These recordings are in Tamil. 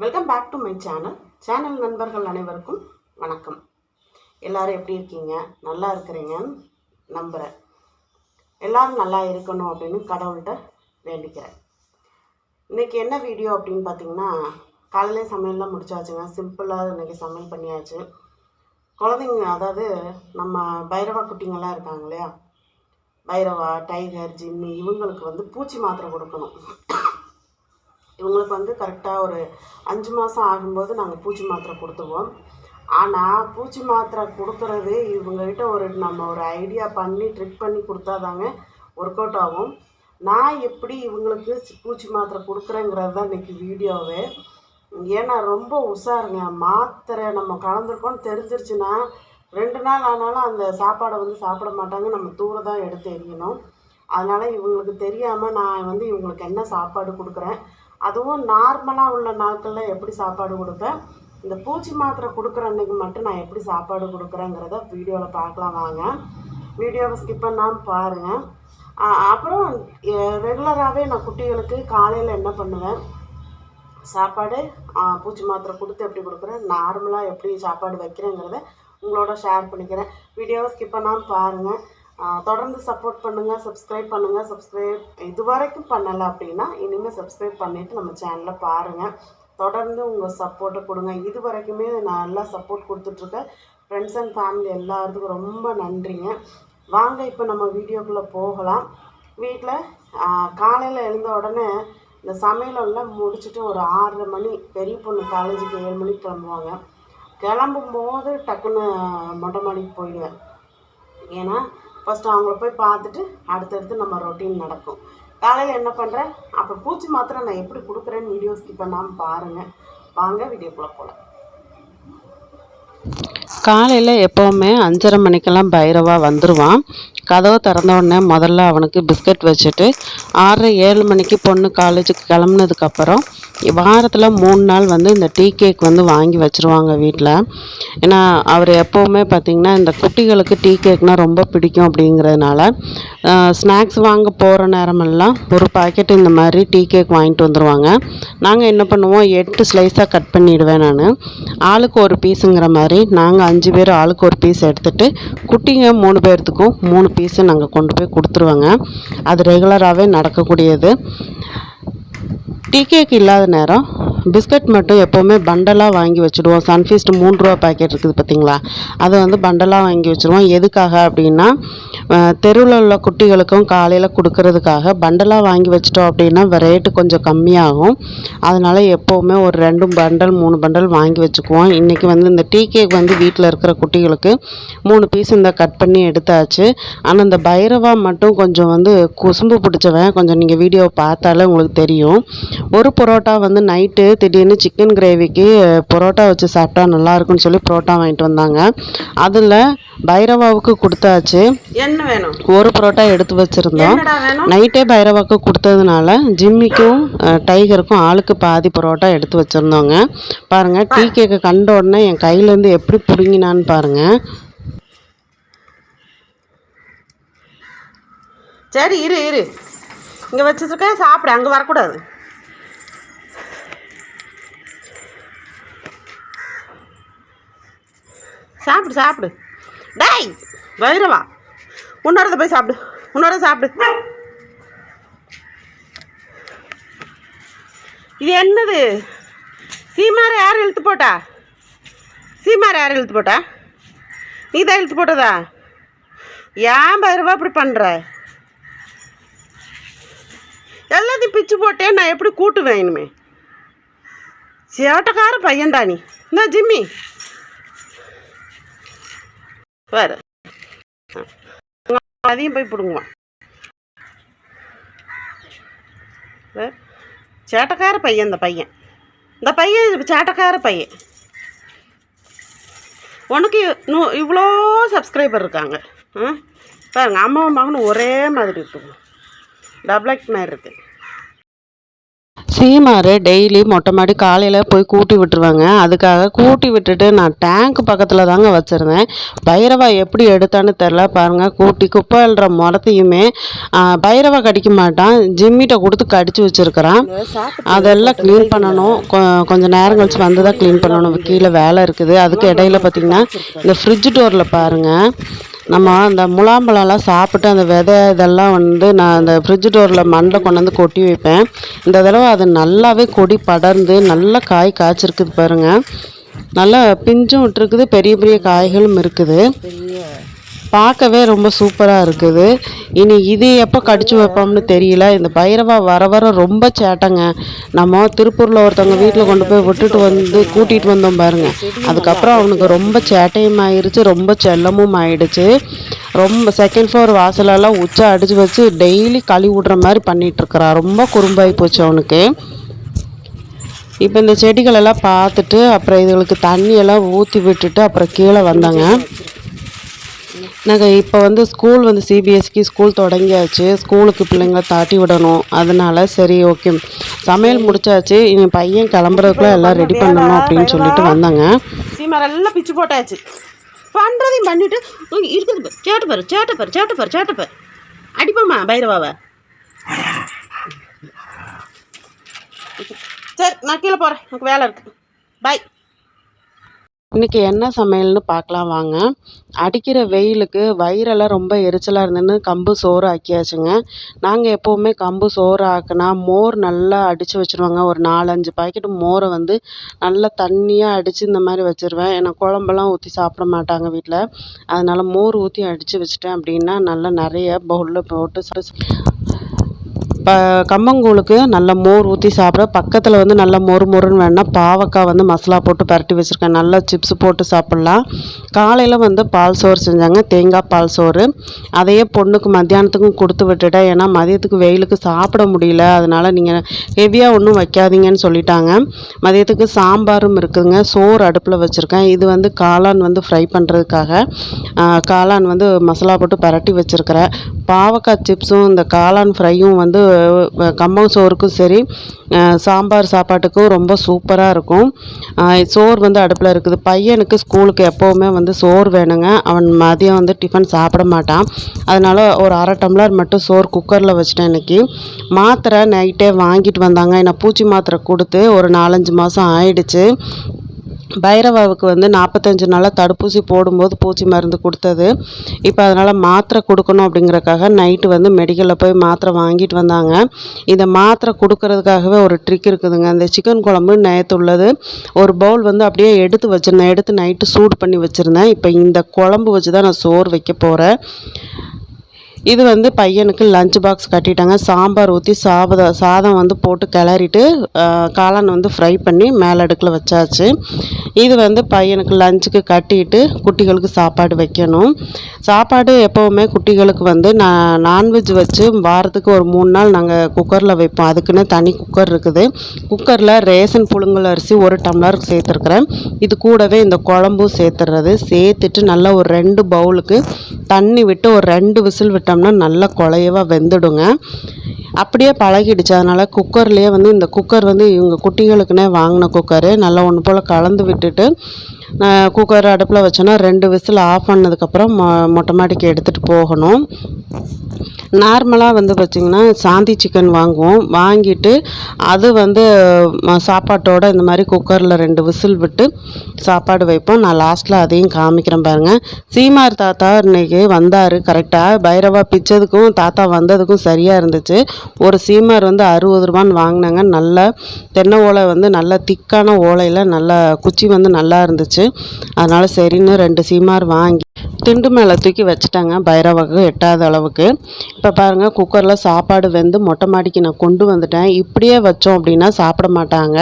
Welcome back to my channel நண்பர்கள் அனைவருக்கும் வணக்கம். எல்லாரும் எப்படி இருக்கீங்க? நல்லா இருக்கிறீங்கன்னு நம்புகிறேன். எல்லாரும் நல்லா இருக்கணும் அப்படின்னு கடவுள்கிட்ட வேண்டிக்கிறேன். இன்றைக்கி என்ன வீடியோ அப்படின்னு பார்த்தீங்கன்னா, காலையிலே சமையல்லாம் முடிச்சாச்சுங்க. சிம்பிளாக இன்றைக்கி சமையல் பண்ணியாச்சு. குழந்தைங்க, அதாவது நம்ம பைரவா குட்டிங்கெல்லாம் இருக்காங்க இல்லையா, பைரவா, டைகர், ஜிம்மி, இவங்களுக்கு பூச்சி மாத்திரை கொடுக்கணும். இவங்களுக்கு கரெக்டாக ஒரு 5 மாதம் ஆகும்போது நாங்கள் பூச்சி மாத்திரை கொடுத்துருவோம். ஆனால் பூச்சி மாத்திரை கொடுக்குறது இவங்ககிட்ட நம்ம ஒரு ஐடியா பண்ணி ட்ரிக் பண்ணி கொடுத்தாதாங்க ஒர்க் அவுட் ஆகும். நான் எப்படி இவங்களுக்கு பூச்சி மாத்திரை கொடுக்குறேங்கிறது தான் இன்றைக்கி வீடியோவே. ஏன்னா ரொம்ப உஷாருங்க. மாத்திரை நம்ம கலந்துருக்கோன்னு தெரிஞ்சிருச்சுன்னா 2 நாள் ஆனாலும் அந்த சாப்பாடை சாப்பிட மாட்டாங்க. நம்ம தூர தான் எடுத்து எறியணும். அதனால் இவங்களுக்கு தெரியாமல் நான் இவங்களுக்கு என்ன சாப்பாடு கொடுக்குறேன், அதுவும் நார்மலாக உள்ள நாட்களில் எப்படி சாப்பாடு கொடுப்பேன், இந்த பூச்சி மாத்திரை கொடுக்குற அன்றைக்கி மட்டும் நான் எப்படி சாப்பாடு கொடுக்குறேங்கிறத வீடியோவில் பார்க்கலாம் வாங்க. வீடியோவை ஸ்கிப் பண்ணாமல் பாருங்கள். அப்புறம் ரெகுலராகவே நான் குட்டிகளுக்கு காலையில் என்ன பண்ணுவேன், சாப்பாடு பூச்சி மாத்திரை கொடுத்து எப்படி கொடுக்குறேன், நார்மலாக எப்படி சாப்பாடு வைக்கிறேங்கிறத உங்களோட ஷேர் பண்ணிக்கிறேன். வீடியோவை ஸ்கிப் பண்ணாமல் பாருங்கள். தொடர்ந்து சப்போர்ட் பண்ணுங்கள், சப்ஸ்கிரைப் இது வரைக்கும் பண்ணலை அப்படின்னா இனிமேல் சப்ஸ்கிரைப் பண்ணிவிட்டு நம்ம சேனலை பாருங்கள். தொடர்ந்து உங்கள் சப்போர்ட்டை கொடுங்க. இது வரைக்குமே நல்லா சப்போர்ட் கொடுத்துட்ருக்க ஃப்ரெண்ட்ஸ் அண்ட் ஃபேமிலி எல்லாத்துக்கும் ரொம்ப நன்றிங்க. வாங்க இப்போ நம்ம வீடியோக்குள்ளே போகலாம். வீட்டில் காலையில் எழுந்த உடனே இந்த சமையலெல்லாம் முடிச்சுட்டு ஒரு 6:30 மணி, பெரிய பொண்ணு காலேஜுக்கு 7 மணிக்கு கிளம்புவாங்க. கிளம்பும்போது டக்குன்னு மொட்டை மாடிக்கு போயிடுவேன். ஏன்னா ஃபஸ்ட்டு அவங்கள போய் பார்த்துட்டு அடுத்தடுத்து நம்ம ரொட்டீன் நடக்கும். காலையில் என்ன பண்ணுறேன், அப்போ பூச்சி மாத்திரை நான் எப்படி கொடுக்குறேன்னு வீடியோ ஸ்கிப் பண்ணாமல் பாருங்கள். வாங்க வீடியோக்குள்ளே போகலாம். காலையில் எப்போவுமே 5:30 மணிக்கெல்லாம் பைரவா வந்துடுவான். கதவை திறந்த உடனே முதல்ல அவனுக்கு பிஸ்கட் வச்சுட்டு 6-7 மணிக்கு பொண்ணு காலேஜுக்கு கிளம்புனதுக்கப்புறம் வாரத்தில் 3 நாள் இந்த டீ கேக் வாங்கி வச்சுருவாங்க வீட்டில். ஏன்னா அவர் எப்போவுமே பார்த்திங்கன்னா இந்த குட்டிகளுக்கு டீ கேக்னால் ரொம்ப பிடிக்கும். அப்படிங்கிறதுனால ஸ்நாக்ஸ் வாங்க போகிற நேரமெல்லாம் ஒரு பாக்கெட் இந்த மாதிரி டீ கேக் வாங்கிட்டு வந்துடுவாங்க. நாங்கள் என்ன பண்ணுவோம், 8 ஸ்லைஸாக கட் பண்ணிவிடுவேன் நான். ஆளுக்கு ஒரு பீஸுங்கிற மாதிரி நாங்கள் 5 பேர் ஆளுக்கு ஒரு பீஸ் எடுத்துகிட்டு குட்டிங்க 3 பேர்த்துக்கும் 3 பீஸு நாங்கள் கொண்டு போய் கொடுத்துருவோங்க. அது ரெகுலராகவே நடக்கக்கூடியது. டீ கேக் இல்லாத நேரம் பிஸ்கட் மட்டும் எப்போவுமே பண்டலாக வாங்கி வச்சுடுவோம். சன்ஃபீஸ்ட் 3 ரூபா பாக்கெட் இருக்குது பார்த்திங்களா, அதை பண்டலாக வாங்கி வச்சுருவோம். எதுக்காக அப்படின்னா, தெருவில் உள்ள குட்டிகளுக்கும் காலையில் கொடுக்கறதுக்காக பண்டலாக வாங்கி வச்சிட்டோம் அப்படின்னா ரேட்டு கொஞ்சம் கம்மியாகும். அதனால் எப்போவுமே ஒரு 2 பண்டல் 3 பண்டல் வாங்கி வச்சுக்குவோம். இன்றைக்கி இந்த டீ கேக் வீட்டில் இருக்கிற குட்டிகளுக்கு 3 பீஸ் கட் பண்ணி எடுத்தாச்சு. ஆனால் இந்த பைரவா மட்டும் கொஞ்சம் குசும்பு பிடிச்சவன். கொஞ்சம் நீங்கள் வீடியோவை பார்த்தாலே உங்களுக்கு தெரியும். ஒரு பரோட்டா நைட்டு திடீர்னு சிக்கன் கிரேவிக்கு பரோட்டா வச்சு சாப்பிட்டா நல்லாயிருக்குன்னு சொல்லி பரோட்டா வாங்கிட்டு வந்தாங்க. அதில் பைரவாவுக்கு கொடுத்தாச்சு. என்ன வேணும், ஒரு பரோட்டா எடுத்து வச்சுருந்தோம். நைட்டே பைரவாவுக்கு கொடுத்ததுனால ஜிம்மிக்கும் டைகருக்கும் ஆளுக்கு பாதி பரோட்டா எடுத்து வச்சுருந்தோங்க. பாருங்கள், டீ கேக்கை கண்ட உடனே என் கையிலேருந்து எப்படி பிடுங்கினான்னு பாருங்கள். சரி இரு இங்கே வச்சுருக்கேன், சாப்பிடு, அங்கே வரக்கூடாது. சாப்பிடு டேய் பைரவா, உன்னோட போய் சாப்பிடு. இது என்னது, சீமாரை யார் இழுத்து போட்டா? நீ தான் இழுத்து போட்டதா? ஏன் பைரவா இப்படி பண்ணுற? எல்லாத்தையும் பிச்சு போட்டேன், நான் எப்படி கூட்டுவேன் இனிமே? சேட்டக்கார பையன்டா நீ. இந்த ஜிம்மி வேறு அதையும் போய் பிடுங்குவான். சேட்டக்கார பையன் இந்த பையன் சேட்டக்கார பையன். உனக்கு இவ்வளோ சப்ஸ்கிரைபர் இருக்காங்க. பாருங்க, அம்மாவும் மகனும் ஒரே மாதிரி இருக்குங்க, டபுள் எக்ஸ் மாதிரி இருக்குது. சீமாரு டெய்லி மொட்டை மாடி காலையில் போய் கூட்டி விட்டுருவாங்க. அதுக்காக கூட்டி விட்டுட்டு நான் டேங்க் பக்கத்தில் தாங்க வச்சுருந்தேன். பைரவா எப்படி எடுத்தான்னு தெரில பாருங்கள். கூட்டி குப்பை அள்ளுற முறத்தையுமே பைரவா கடிக்க மாட்டான், ஜிம்மிட்ட கொடுத்து கடிச்சு வச்சுருக்கிறான். அதெல்லாம் க்ளீன் பண்ணணும். கொஞ்சம் நேரம் கழிச்சு வந்து தான் க்ளீன் பண்ணணும். கீழே வேலை இருக்குது. அதுக்கு இடையில பார்த்திங்கன்னா இந்த ஃப்ரிட்ஜ் டோரில் பாருங்கள், நம்ம அந்த முலாம்பழம்லாம் சாப்பிட்டு அந்த விதை இதெல்லாம் வந்து நான் அந்த ஃப்ரிட்ஜ் டோரில் மண்ணில் கொண்டு வந்து கொட்டி வைப்பேன். இந்த தடவை அது நல்லாவே கொடி படர்ந்து நல்ல காய் காய்ச்சிருக்குது பாருங்கள். நல்லா பிஞ்சும் விட்டுருக்குது, பெரிய பெரிய காய்களும் இருக்குது. பார்க்கவே ரொம்ப சூப்பராக இருக்குது. இனி இது எப்போ கடிச்சு வைப்போம்னு தெரியல. இந்த பைரவா வர வர ரொம்ப சேட்டைங்க. நம்ம திருப்பூரில் ஒருத்தவங்க வீட்டில் கொண்டு போய் விட்டுட்டு வந்து கூட்டிகிட்டு வந்தோம் பாருங்கள். அதுக்கப்புறம் அவனுக்கு ரொம்ப சேட்டையும் ஆயிடுச்சு, ரொம்ப செல்லமும் ஆயிடுச்சு. ரொம்ப செகண்ட் ஃப்ளோர் வாசலெல்லாம் உச்சா அடித்து வச்சு டெய்லி கழுவி விடுற மாதிரி பண்ணிகிட்ருக்கிறான். ரொம்ப குறும்பாகி போச்சு அவனுக்கு. இப்போ இந்த செடிகளெல்லாம் பார்த்துட்டு அப்புறம் இதுகளுக்கு தண்ணியெல்லாம் ஊற்றி விட்டுட்டு அப்புறம் கீழே வந்தாங்க. நாங்கள் இப்போ வந்து ஸ்கூல் வந்து சிபிஎஸ்சி ஸ்கூல் தொடங்கியாச்சு. ஸ்கூலுக்கு பிள்ளைங்களை தாட்டி விடணும். அதனால சரி ஓகே சமையல் முடிச்சாச்சு, இனி பையன் கிளம்புறதுக்குள்ளே எல்லாம் ரெடி பண்ணணும் அப்படின்னு சொல்லிட்டு வந்தாங்க. சீமாரெல்லாம் பிச்சு போட்டாச்சு. பண்ணுறதையும் பண்ணிவிட்டு இருக்குது சேட்டு பாரு சேட்டை பாரு சேட்டை பாரு சேட்டை பாரு. அடிப்போம்மா பைரவாவை. சரி நான் கீழே போகிறேன், எனக்கு வேலை இருக்குது. பாய். இன்றைக்கி என்ன சமையல்னு பார்க்கலாம் வாங்க. அடிக்கிற வெயிலுக்கு வயிறெல்லாம் ரொம்ப எரிச்சலாக இருந்துன்னு கம்பு சோறு ஆக்கியாச்சுங்க. நாங்கள் எப்போவுமே கம்பு சோறு ஆக்கினா மோர் நல்லா அடித்து வச்சுருவாங்க. ஒரு 4-5 பாக்கெட்டு மோரை வந்து நல்லா தண்ணியாக அடித்து இந்த மாதிரி வச்சுருவேன். ஏன்னா குழம்பெல்லாம் ஊற்றி சாப்பிட மாட்டாங்க வீட்டில். அதனால் மோர் ஊற்றி அடித்து வச்சுட்டேன் அப்படின்னா நல்லா நிறைய பவுலில் போட்டு கம்பங்கூழுக்கு நல்லா மோர் ஊற்றி சாப்பிட. பக்கத்தில் வந்து நல்லா மொறு மொறுன்னு வேணால் பாவக்காய் வந்து மசாலா போட்டு பரட்டி வச்சுருக்கேன். நல்லா சிப்ஸ் போட்டு சாப்பிட்லாம். காலையில் வந்து பால் சோறு செஞ்சாங்க, தேங்காய் பால் சோறு. அதையே பொண்ணுக்கு மத்தியானத்துக்கும் கொடுத்து விட்டுட்டேன். ஏன்னா மதியத்துக்கு வெயிலுக்கு சாப்பிட முடியல, அதனால் நீங்கள் ஹெவியாக ஒன்றும் வைக்காதீங்கன்னு சொல்லிட்டாங்க. மதியத்துக்கு சாம்பாரும் இருக்குதுங்க. சோறு அடுப்பில் வச்சுருக்கேன். இது வந்து காளான் வந்து ஃப்ரை பண்ணுறதுக்காக காளான் வந்து மசாலா போட்டு பரட்டி வச்சுருக்கிறேன். பாவக்காய் சிப்ஸும் இந்த காளான் ஃப்ரையும் வந்து கம்பம் சோறுக்கும் சரி சாம்பார் சாப்பாட்டுக்கும் ரொம்ப சூப்பராக இருக்கும். சோறு வந்து அடுப்பில் இருக்குது. பையனுக்கு ஸ்கூலுக்கு எப்போவுமே வந்து சோறு வேணுங்க. அவன் மதியம் வந்து டிஃபன் சாப்பிட மாட்டான். அதனால் ஒரு 1/2 டம்ளர் மட்டும் சோறு குக்கரில் வச்சுட்டேன். இன்றைக்கி மாத்திரை நைட்டே வாங்கிட்டு வந்தாங்க. ஏன்னா பூச்சி மாத்திரை கொடுத்து ஒரு 4-5 மாதம் ஆயிடுச்சு. பைரவாவுக்கு வந்து 45 நாளாக தடுப்பூசி போடும்போது பூச்சி மருந்து கொடுத்தது. இப்போ அதனால் மாத்திரை கொடுக்கணும் அப்படிங்கிறக்காக நைட்டு வந்து மெடிக்கலில் போய் மாத்திரை வாங்கிட்டு வந்தாங்க. இந்த மாத்திரை கொடுக்கறதுக்காகவே ஒரு ட்ரிக் இருக்குதுங்க. இந்த சிக்கன் குழம்பு நேற்று உள்ளது ஒரு பவுல் வந்து அப்படியே எடுத்து வச்சுருந்தேன். எடுத்து நைட்டு சூடு பண்ணி வச்சுருந்தேன். இப்போ இந்த குழம்பு வச்சு தான் நான் சோறு வைக்க போகிறேன். இது வந்து பையனுக்கு லஞ்ச் பாக்ஸ் கட்டிட்டாங்க. சாம்பார் ஊற்றி சாதம் வந்து போட்டு கிளறிட்டு காளான் வந்து ஃப்ரை பண்ணி மேலே அடுக்கில் வச்சாச்சு. இது வந்து பையனுக்கு லஞ்சுக்கு கட்டிட்டு குட்டிகளுக்கு சாப்பாடு வைக்கணும். சாப்பாடு எப்போவுமே குட்டிகளுக்கு வந்து நான்வெஜ் வச்சு வாரத்துக்கு ஒரு 3 நாள் நாங்கள் குக்கரில் வைப்போம். அதுக்குன்னு தனி குக்கர் இருக்குது. குக்கரில் ரேஷன் புழுங்கல் அரிசி 1 டம்ளர் சேர்த்துருக்குறேன். இது கூடவே இந்த குழம்பும் சேர்த்துறது. சேர்த்துட்டு நல்லா ஒரு 2 பவுலுக்கு தண்ணி விட்டு ஒரு 2 விசில் விட்டோம்னா நல்லா குழையவா வெந்துடுங்க. அப்படியே பழகிடுச்சு. அதனால் குக்கர்லேயே வந்து இந்த குக்கர் வந்து இவங்க குட்டிகளுக்குன்னே வாங்கின குக்கரு. நல்லா ஒன்று போல் கலந்து விட்டுட்டு குக்கர் அடுப்பில் வச்சோன்னா 2 விசில் ஆஃப் பண்ணதுக்கப்புறம் மொட்டை மாடிக்கு எடுத்துகிட்டு போகணும். நார்மலாக வந்து பார்த்திங்கன்னா சாந்தி சிக்கன் வாங்குவோம். வாங்கிட்டு அது வந்து சாப்பாட்டோட இந்த மாதிரி குக்கரில் 2 விசில் விட்டு சாப்பாடு வைப்போம். நான் லாஸ்ட்டில் அதையும் காமிக்கிறேன் பாருங்கள். சீமார் தாத்தா இன்றைக்கி வந்தார். கரெக்டாக பைரவா பிச்சதுக்கும் தாத்தா வந்ததுக்கும் சரியாக இருந்துச்சு. ஒரு சீமார் வந்து 60 ரூபான்னு வாங்கினாங்க. நல்ல தென்னை ஓலை வந்து நல்ல திக்கான ஓலையில் நல்ல குச்சி வந்து நல்லா இருந்துச்சு. அதனால் சரின்னு 2 சீமார் வாங்கி திண்டு மேலே தூக்கி வச்சுட்டாங்க. பைரவாவுக்கு எட்டாத அளவுக்கு. இப்போ பாருங்கள் குக்கரில் சாப்பாடு வெந்து மொட்டை மாடிக்கு நான் கொண்டு வந்துட்டேன். இப்படியே வச்சோம் அப்படின்னா சாப்பிட மாட்டாங்க.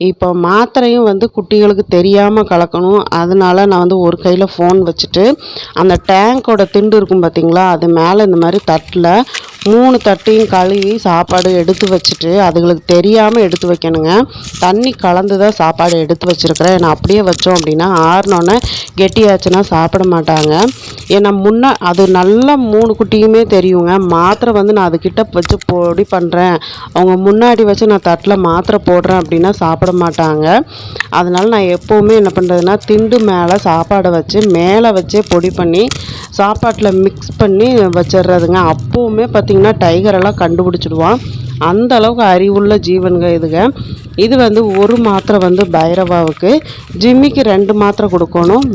இப்போ மாத்திரையும் வந்து குட்டிகளுக்கு தெரியாமல் கலக்கணும். அதனால நான் வந்து ஒரு கையில் ஃபோன் வச்சுட்டு அந்த டேங்கோட திண்டு இருக்கும் பார்த்திங்களா, அது மேலே இந்த மாதிரி தட்டில் 3 தட்டையும் கழுவி சாப்பாடு எடுத்து வச்சுட்டு அதுங்களுக்கு தெரியாமல் எடுத்து வைக்கணுங்க. தண்ணி கலந்து தான் சாப்பாடு எடுத்து வச்சுருக்கிறேன். ஏன்னா அப்படியே வச்சோம் அப்படின்னா ஆறினோன்னே கெட்டியாச்சுன்னா சாப்பிட மாட்டாங்க. ஏன்னா அது நல்லா 3 குட்டியுமே தெரியுங்க. மாத்திரை வந்து நான் அதுக்கிட்ட வச்சு பொடி பண்ணுறேன், அவங்க முன்னாடி வச்சு நான் தட்டில் மாத்திரை போடுறேன் அப்படின்னா சாப்பிட மாட்டாங்க. அதனால் நான் எப்போவுமே என்ன பண்ணுறதுன்னா திண்டு மேலே சாப்பாடை வச்சு மேலே வச்சே பொடி பண்ணி சாப்பாட்டில் மிக்ஸ் பண்ணி வச்சிடுறதுங்க. அப்போவுமே பார்த்திங்கன்னா டைகரெல்லாம் கண்டுபிடிச்சிடுவான். அந்த அளவுக்கு அறிவுள்ள ஜீவனுங்க இதுங்க. இது வந்து ஒரு மாத்திரை வந்து பைரவாவுக்கு, ஜிம்மிக்கு 2 மாத்திரை கொடுக்கணும்,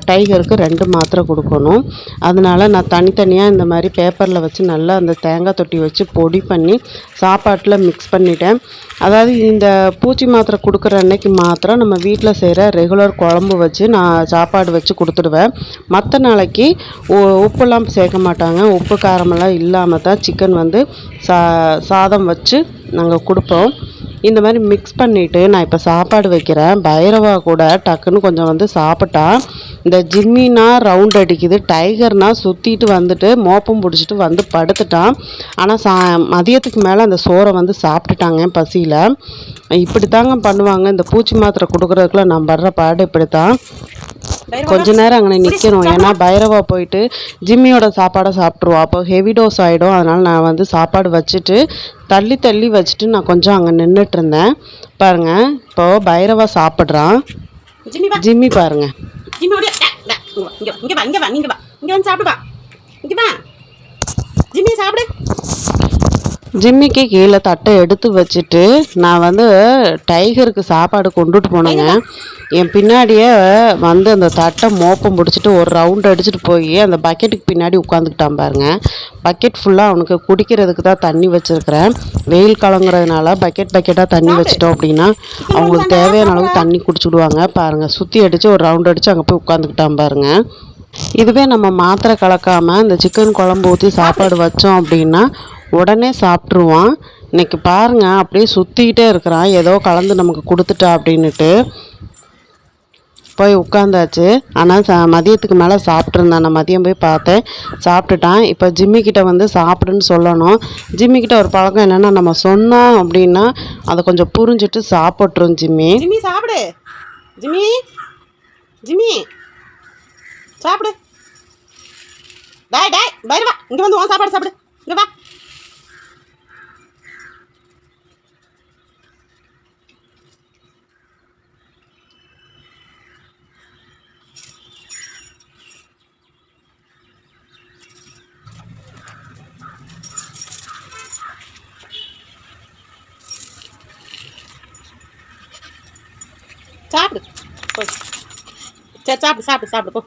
டைகருக்கு 2 மாத்திரை கொடுக்கணும். அதனால நான் தனித்தனியாக இந்த மாதிரி பேப்பரில் வச்சு நல்லா அந்த தேங்காய் தொட்டி வச்சு பொடி பண்ணி சாப்பாட்டில் மிக்ஸ் பண்ணிட்டேன். அதாவது இந்த பூச்சி மாத்திரை கொடுக்குற அன்னைக்கு மாத்திரம் நம்ம வீட்டில் செய்கிற ரெகுலர் குழம்பு வச்சு நான் சாப்பாடு வச்சு கொடுத்துடுவேன். மற்ற நாளைக்கு உப்பெல்லாம் சேர்க்க மாட்டாங்க. உப்பு காரமெல்லாம் இல்லாமல் தான் சிக்கன் வந்து சாதம் வச்சு நாங்கள் கொடுப்போம். இந்த மாதிரி மிக்ஸ் பண்ணிவிட்டு நான் இப்போ சாப்பாடு வைக்கிறேன். பைரவா கூட டக்குன்னு கொஞ்சம் வந்து சாப்பிட்டா. இந்த ஜிம்மினா ரவுண்ட் அடிக்குது, டைகர்னா சுற்றிட்டு வந்துட்டு மோப்பம் பிடிச்சிட்டு வந்து படுத்துட்டான். ஆனால் மதியத்துக்கு மேலே அந்த சோறை வந்து சாப்பிட்டுட்டாங்க பசியில். இப்படி தாங்க பண்ணுவாங்க. இந்த பூச்சி மாத்திரை கொடுக்குறதுக்குள்ள நான் படுற பாடு இப்படி தான். கொஞ்ச நேரம் அங்கே நிற்கணும். ஏன்னா பைரவா போயிட்டு ஜிம்மியோட சாப்பாடை சாப்பிட்ருவோம். அப்போ ஹெவி டோஸ் ஆகிடும். அதனால் நான் வந்து சாப்பாடு வச்சுட்டு தள்ளி வச்சுட்டு நான் கொஞ்சம் அங்கே நின்றுட்டு இருந்தேன். பாருங்கள், இப்போது பைரவா சாப்பிட்றான். ஜிம்மி பாருங்கள். ஜிம்மிக்கு கீழே தட்டை எடுத்து வச்சுட்டு நான் வந்து டைகருக்கு சாப்பாடு கொண்டுட்டு போனேங்க. என் பின்னாடியே வந்து அந்த தட்டை மோப்பம் பிடிச்சிட்டு ஒரு ரவுண்ட் அடிச்சுட்டு போய் அந்த பக்கெட்டுக்கு பின்னாடி உட்காந்துக்கிட்டான் பாருங்க. பக்கெட் ஃபுல்லாக அவனுக்கு குடிக்கிறதுக்கு தான் தண்ணி வச்சுருக்கிறேன். வெயில் காலங்கிறதுனால பக்கெட்டாக தண்ணி வச்சிட்டோம் அப்படின்னா அவங்களுக்கு தேவையான அளவுக்கு தண்ணி குடிச்சுடுவாங்க. பாருங்கள், சுற்றி அடித்து ஒரு ரவுண்ட் அடித்து அங்கே போய் உட்காந்துக்கிட்டான் பாருங்கள். இதுவே நம்ம மாத்திரை கலக்காமல் இந்த சிக்கன் குழம்பு ஊற்றி சாப்பாடு வச்சோம் அப்படின்னா உடனே சாப்பிட்ருவான். இன்றைக்கி பாருங்கள், அப்படியே சுற்றிக்கிட்டே இருக்கிறான். ஏதோ கலந்து நமக்கு கொடுத்துட்டா அப்படின்ட்டு போய் உட்காந்தாச்சு. ஆனால் மதியத்துக்கு மேலே சாப்பிட்ருந்தான். நான் மதியம் போய் பார்த்தேன், சாப்பிட்டுட்டான். இப்போ ஜிம்மிக்கிட்ட வந்து சாப்பிடுன்னு சொல்லணும். ஜிம்மிக்கிட்ட ஒரு பழக்கம் என்னென்னா, நம்ம சொன்னோம் அப்படின்னா அதை கொஞ்சம் புரிஞ்சுட்டு சாப்பிட்ரும். ஜிம்மி சாப்பிடு, ஜிம்மி சாப்பிடு. டாய் பைரவா, இங்கே வந்து உன் சாப்பாடு சாப்பிடு. இங்கே வா. சாப்பிடு போய். சரி சாப்பிடு போ.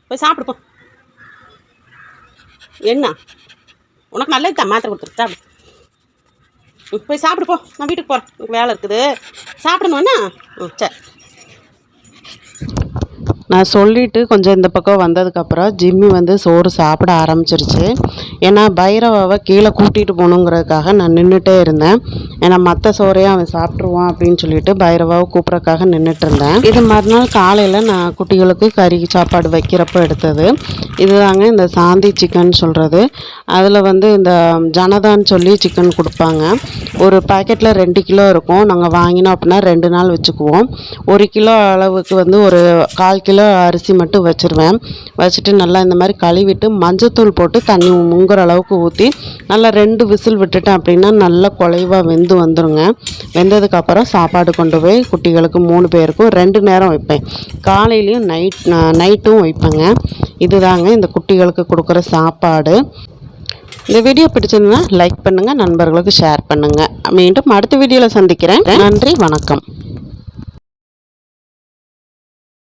போய் சாப்பிடு போ. என்ன உனக்கு நல்லது தான், மாத்திரை கொடுத்துரு. சாப்பிடு, போய் சாப்பிடு போ. நான் வீட்டுக்கு போகிறேன், எனக்கு வேலை இருக்குது. சாப்பிடணுன்னா சரி. நான் சொல்லிவிட்டு கொஞ்சம் இந்த பக்கம் வந்ததுக்கப்புறம் ஜிம்மி வந்து சோறு சாப்பிட ஆரம்பிச்சிருச்சு. ஏன்னா பைரவாவை கீழே கூட்டிகிட்டு போகணுங்கிறதுக்காக நான் நின்றுட்டே இருந்தேன். ஏன்னா மற்ற சோறையும் அவன் சாப்பிட்ருவான் அப்படின்னு சொல்லிட்டு பைரவாவை கூப்பிட்றதுக்காக நின்றுட்டு இருந்தேன். இது மறுநாள் காலையில் நான் குட்டிகளுக்கு கறி சாப்பாடு வைக்கிறப்போ எடுத்தது இதுதாங்க. இந்த சாந்தி சிக்கன் சொல்கிறது. அதில் வந்து இந்த ஜனதான்னு சொல்லி சிக்கன் கொடுப்பாங்க. ஒரு பாக்கெட்டில் 2 கிலோ இருக்கும். நாங்கள் வாங்கினோம் அப்படின்னா 2 நாள் வச்சுக்குவோம். 1 கிலோ அளவுக்கு வந்து ஒரு 1/4 கிலோ அரிசி மட்டும் வச்சுருவேன். வச்சுட்டு நல்லா இந்த மாதிரி கழுவிட்டு மஞ்சத்தூள் போட்டு தண்ணி முங்குற அளவுக்கு ஊற்றி நல்லா 2 விசில் விட்டுட்டேன் அப்படின்னா நல்லா குலைவாக வெந்து வந்துடுங்க. வெந்ததுக்கப்புறம் சாப்பாடு கொண்டு போய் குட்டிகளுக்கு 3 பேருக்கும் 2 நேரம் வைப்பேன். காலையிலையும் நைட்டும் வைப்பேங்க. இதுதாங்க இந்த குட்டிகளுக்கு கொடுக்குற சாப்பாடு. இந்த வீடியோ பிடிச்சிருந்தா லைக் பண்ணுங்கள், நண்பர்களுக்கு ஷேர் பண்ணுங்கள். மீண்டும் அடுத்த வீடியோவில் சந்திக்கிறேன். நன்றி, வணக்கம்.